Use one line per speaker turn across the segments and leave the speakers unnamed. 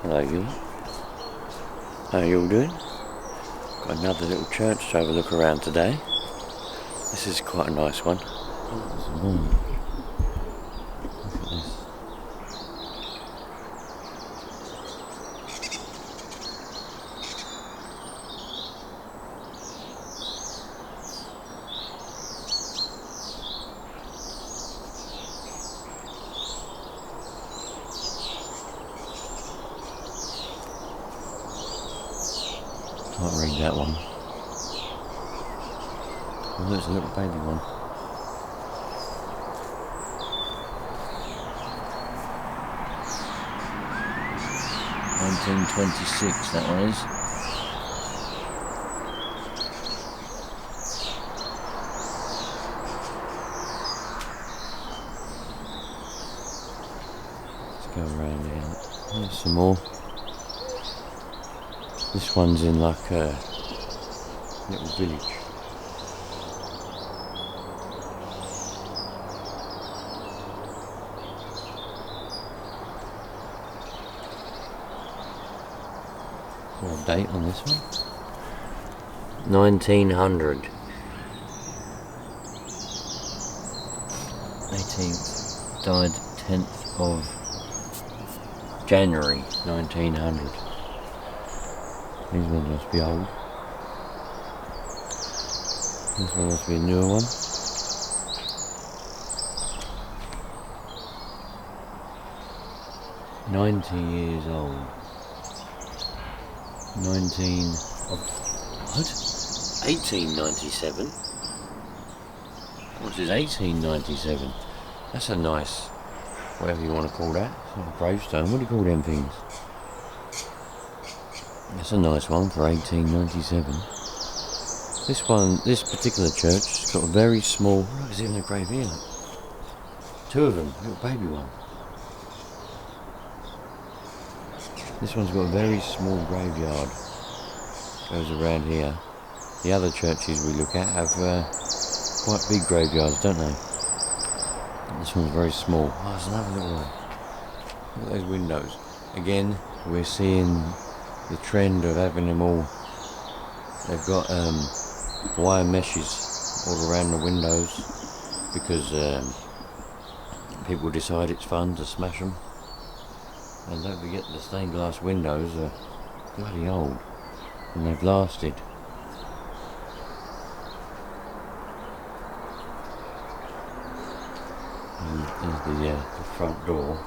Hello you. How are you all doing? Got another little church to have a look around today. This is quite a nice one. Look at this. Can't read that one. Oh, there's a little baby one. (1926) that one is. Let's go around here. There's some more. This one's in like a little village. Is there a date on this one? 1900. 18th. Died 10th of January 1900. These ones must be old. This one must be a newer one. "90 years old. 1897? What is 1897? That's a nice, whatever you want to call that. It's not a gravestone. What do you call them things? That's a nice one for 1897. This particular church has got a very small... Look, there's even a grave here. Two of them, a little baby one. This one's got a very small graveyard. Goes around here. The other churches we look at have quite big graveyards, don't they? This one's very small. Oh, there's another little one. Look at those windows. Again, we're seeing the trend of having them all. They've got wire meshes all around the windows because people decide it's fun to smash them. And don't forget the stained glass windows are bloody old and they've lasted. And there's the front door.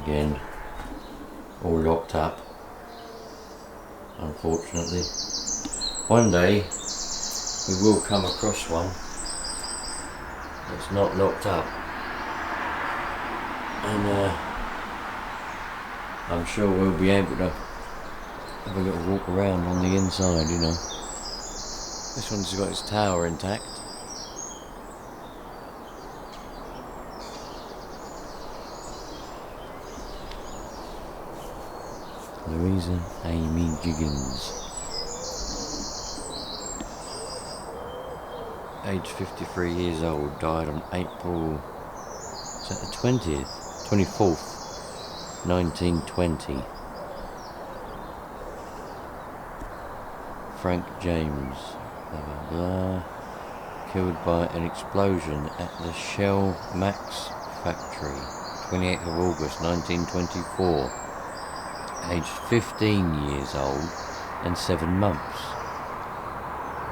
Again, all locked up. Unfortunately, one day we will come across one that's not locked up, and I'm sure we'll be able to have a little walk around on the inside, you know. This one's got its tower intact. Louisa Amy Jiggins. Age 53 years old, died on April, is that the 20th? 24th, 1920. Frank James, blah blah blah, killed by an explosion at the Shell Max factory, 28th of August 1924. Aged 15 years old and 7 months.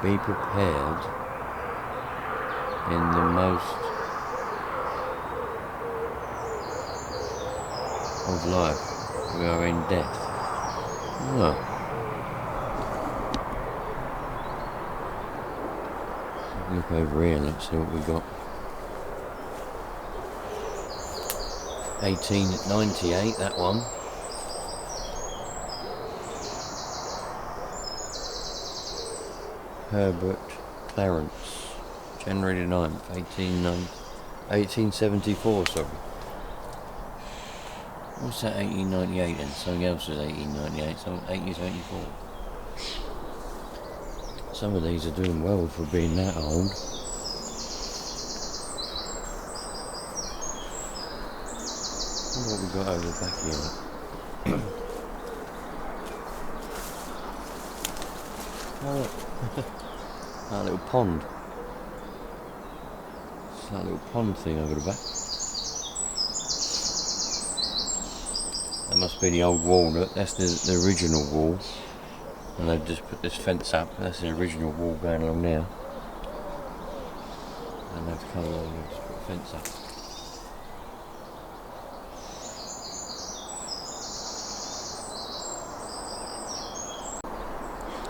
Be prepared in the most of life. We are in death. Oh. Look over here, let's see what we got. 1898, that one. Herbert Clarence, January 9th, 1874, sorry. What's that, 1898 then? Something else was 1898, so 1874. Some of these are doing well for being that old. What have we got over the back here? Oh, look. That little pond. It's that little pond thing over the back. That must be the old wall. Look, that's the original wall. And they've just put this fence up. That's the original wall going along there. And they've come along and just put a fence up.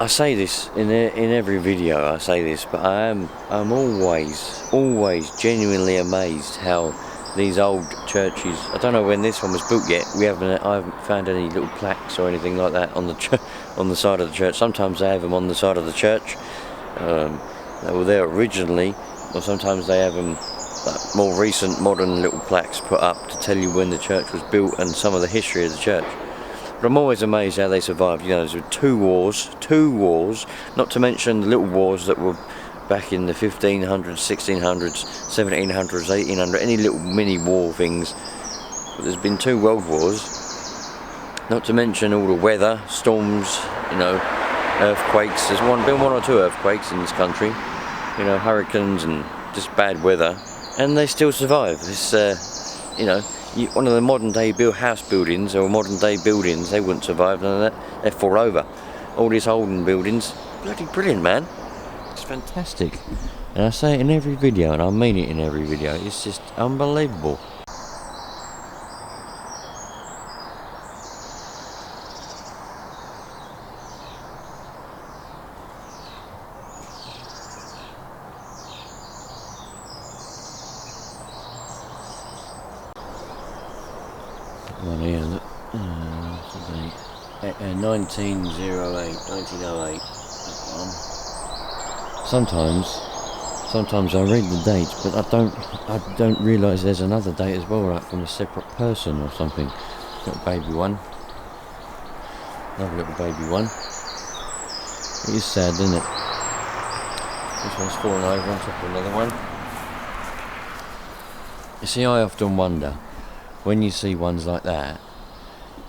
I say this in every video. I say this, but I'm always genuinely amazed how these old churches. I don't know when this one was built yet. I haven't found any little plaques or anything like that on the on the side of the church. Sometimes they have them on the side of the church. They were there originally, or sometimes they have them like more recent, modern little plaques put up to tell you when the church was built and some of the history of the church. But I'm always amazed how they survived. You know, there were two wars, not to mention the little wars that were back in the 1500s, 1600s, 1700s, 1800s, any little mini war things. But there's been 2 world wars, not to mention all the weather, storms, you know, earthquakes. There's been 1 or 2 earthquakes in this country, you know, hurricanes and just bad weather, and they still survive. This, you know, one of the modern day house buildings or modern day buildings, they wouldn't survive none of that. They'd fall over. All these olden buildings, bloody brilliant, man. It's fantastic. And I say it in every video, and I mean it in every video. It's just unbelievable. One here, look. 1908, 1908. Sometimes I read the dates, but I don't realise there's another date as well, like from a separate person or something. Little baby one. Another little baby one. It is sad, isn't it? This one's fallen over on top of another one. You see, I often wonder, when you see ones like that,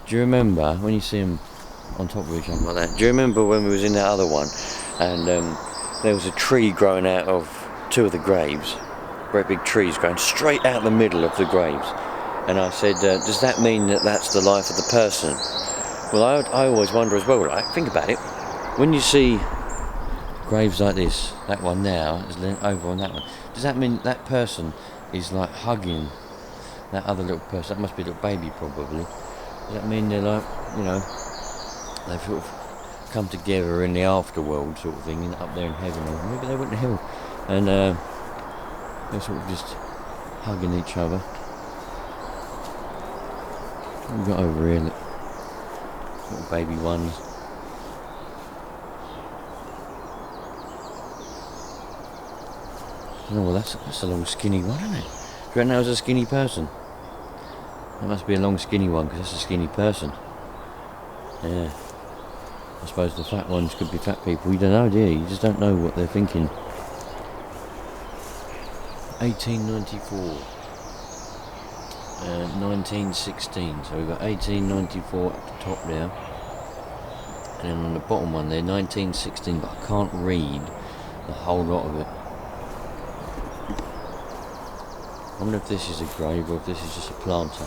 do you remember when you see them on top of each other like that? Do you remember when we was in that other one and there was a tree growing out of 2 of the graves, great big trees growing straight out the middle of the graves, and I said, does that mean that that's the life of the person? Well, I always wonder as well, right? Think about it. When you see graves like this, that one now is over on that one, does that mean that person is like hugging that other little person? That must be a little baby probably. Does that mean they're like, you know, they've sort of come together in the afterworld sort of thing, up there in heaven, or maybe they went to hell, and they're sort of just hugging each other. What have we got over here? Look. Little baby ones. Oh, well, that's a long skinny one, isn't it? Do you reckon that was a skinny person? That must be a long skinny one, because that's a skinny person. Yeah. I suppose the fat ones could be fat people. You don't know, do you? You just don't know what they're thinking. 1894. 1916. So we've got 1894 at the top there. And then on the bottom one there, 1916. But I can't read the whole lot of it. I wonder if this is a grave or if this is just a planter.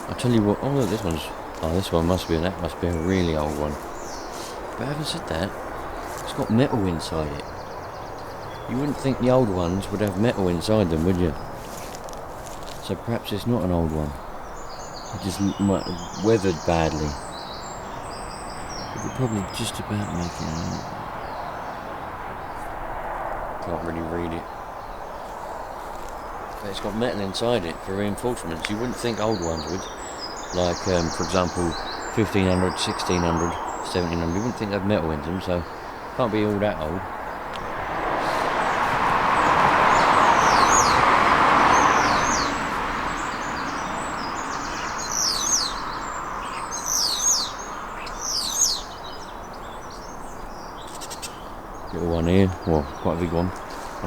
I'll tell you what, oh look, this one must be, that must be a really old one. But having said that, it's got metal inside it. You wouldn't think the old ones would have metal inside them, would you? So perhaps it's not an old one. It just weathered badly. You could probably just about make it out. Can't really read it. But it's got metal inside it for reinforcements. You wouldn't think old ones would. Like, for example, 1500, 1600, 1700. You wouldn't think they've metal in them, so can't be all that old.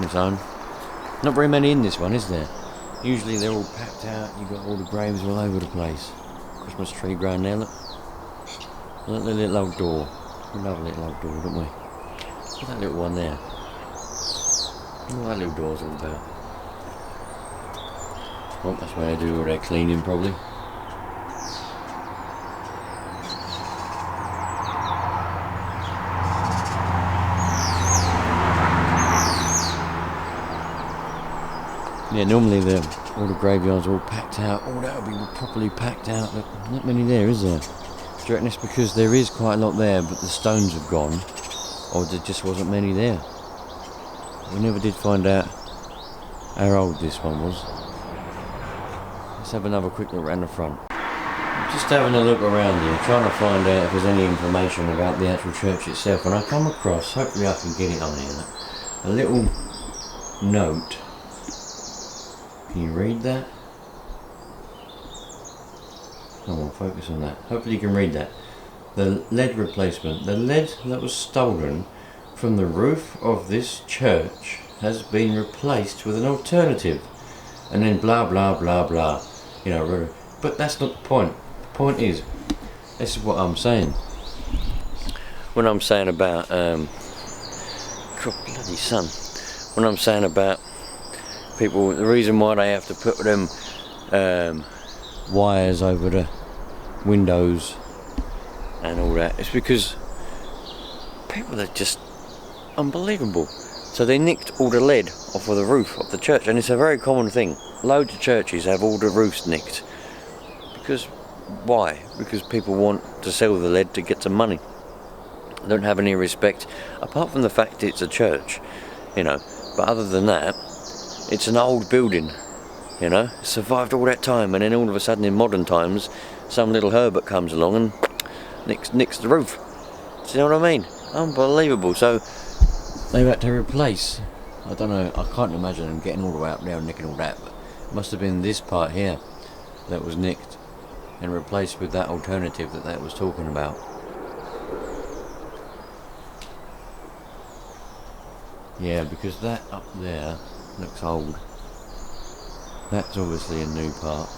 its own. Not very many in this one, is there? Usually they're all packed out, you've got all the graves all over the place. Christmas tree growing there, look. Look at the little old door. We love a little old door, don't we? Look at that little one there. Look what that little door's all about. Well, that's where they do all their cleaning, probably. Yeah, normally all the graveyards are all packed out. Oh, that'll be properly packed out. Look, not many there, is there? Do you reckon it's because there is quite a lot there, but the stones have gone, or there just wasn't many there? We never did find out how old this one was. Let's have another quick look around the front. Just having a look around here, trying to find out if there's any information about the actual church itself, and I come across, hopefully I can get it on here, a little note. Can you read that? Come on, focus on that. Hopefully you can read that. The lead replacement. The lead that was stolen from the roof of this church has been replaced with an alternative. And then blah blah blah blah. You know, but that's not the point. The point is, this is what I'm saying. When I'm saying about God bloody sun. When I'm saying about people, the reason why they have to put them wires over the windows and all that, it's because people are just unbelievable. So they nicked all the lead off of the roof of the church, and it's a very common thing. Loads of churches have all the roofs nicked. Because why? Because people want to sell the lead to get some money. They don't have any respect, apart from the fact it's a church, you know. But other than that, it's an old building, you know, it survived all that time, and then all of a sudden in modern times some little Herbert comes along and nicks the roof. Do you know what I mean? Unbelievable. So they had to replace, I don't know, I can't imagine them getting all the way up there and nicking all that, but it must have been this part here that was nicked and replaced with that alternative that was talking about. Yeah, because that up there looks old. That's obviously a new part.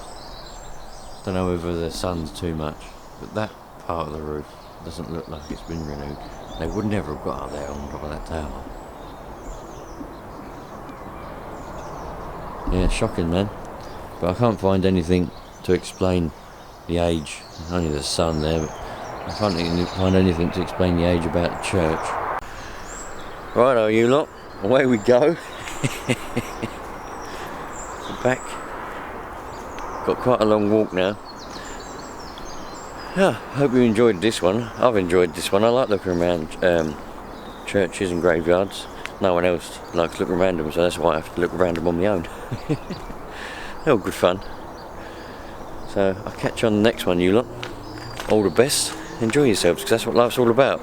Don't know whether the sun's too much, but that part of the roof doesn't look like it's been renewed. They would never have got up there on top of that tower. Yeah, shocking, man. But I can't find anything to explain the age. Only the sun there, but I can't find anything to explain the age about the church. Righto, you lot, away we go. We're back. Got quite a long walk now. Yeah, hope you enjoyed this one. I've enjoyed this one. I like looking around churches and graveyards. No one else likes looking around them, so that's why I have to look around them on my own. They're all good fun. So I'll catch you on the next one, you lot. All the best. Enjoy yourselves, because that's what life's all about.